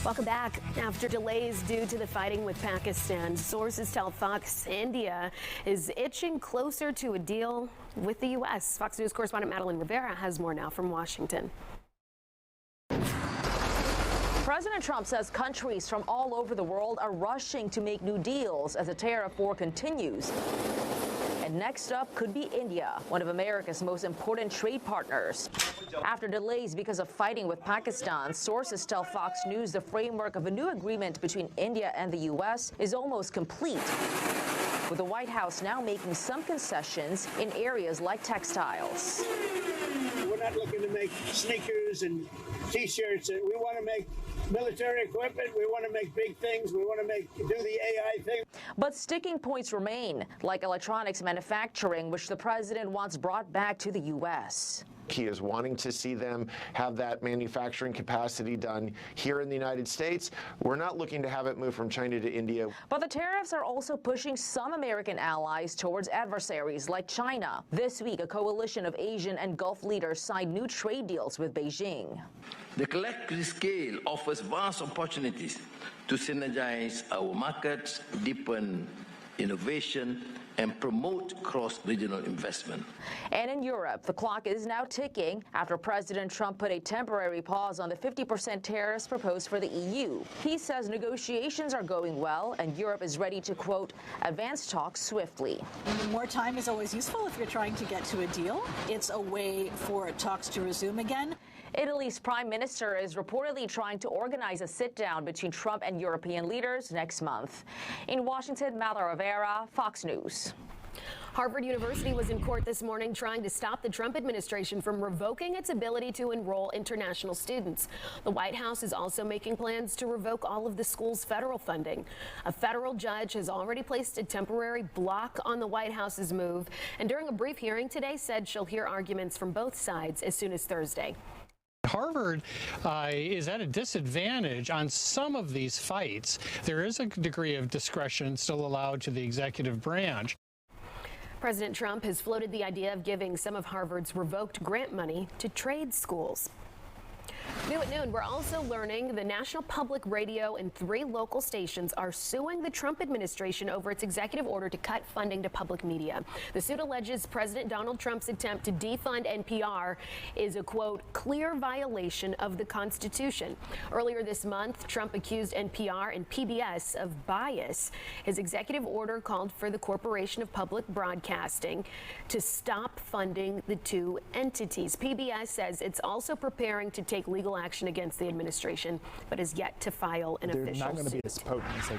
Welcome back. After delays due to the fighting with Pakistan, sources tell Fox India is inching closer to a deal with the U.S. Fox News correspondent Madeline Rivera has more now from Washington. President Trump says countries from all over the world are rushing to make new deals as the tariff war continues. And next up could be India, one of America's most important trade partners. After delays because of fighting with Pakistan, sources tell Fox News the framework of a new agreement between India and the U.S. is almost complete, with the White House now making some concessions in areas like textiles. We're not looking to make sneakers and T-shirts. We want to make military equipment. We want to make big things. We want to do the AI thing. But sticking points remain, like electronics manufacturing, which the president wants brought back to the U.S. He is wanting to see them have that manufacturing capacity done here in the United States. We're not looking to have it move from China to India. But the tariffs are also pushing some American allies towards adversaries like China. This week, a coalition of Asian and Gulf leaders signed new trade deals with Beijing. The collective scale offers vast opportunities to synergize our markets, deepen innovation, and promote cross-regional investment. And in Europe, the clock is now ticking after President Trump put a temporary pause on the 50% tariffs proposed for the EU. He says negotiations are going well and Europe is ready to, quote, advance talks swiftly. More time is always useful if you're trying to get to a deal. It's a way for talks to resume again. Italy's prime minister is reportedly trying to organize a sit-down between Trump and European leaders next month. In Washington, Madeline Rivera, Fox News. Harvard University was in court this morning trying to stop the Trump administration from revoking its ability to enroll international students. The White House is also making plans to revoke all of the school's federal funding. A federal judge has already placed a temporary block on the White House's move, and during a brief hearing today said she'll hear arguments from both sides as soon as Thursday. Harvard is at a disadvantage on some of these fights. There is a degree of discretion still allowed to the executive branch. President Trump has floated the idea of giving some of Harvard's revoked grant money to trade schools. New at noon, we're also learning the National Public Radio and 3 local stations are suing the Trump administration over its executive order to cut funding to public media. The suit alleges President Donald Trump's attempt to defund NPR is a, quote, clear violation of the Constitution. Earlier this month, Trump accused NPR and PBS of bias. His executive order called for the Corporation of Public Broadcasting to stop funding the 2 entities. PBS says it's also preparing to take legal action against the administration, but is yet to file an official suit. They're not going to be as potent as they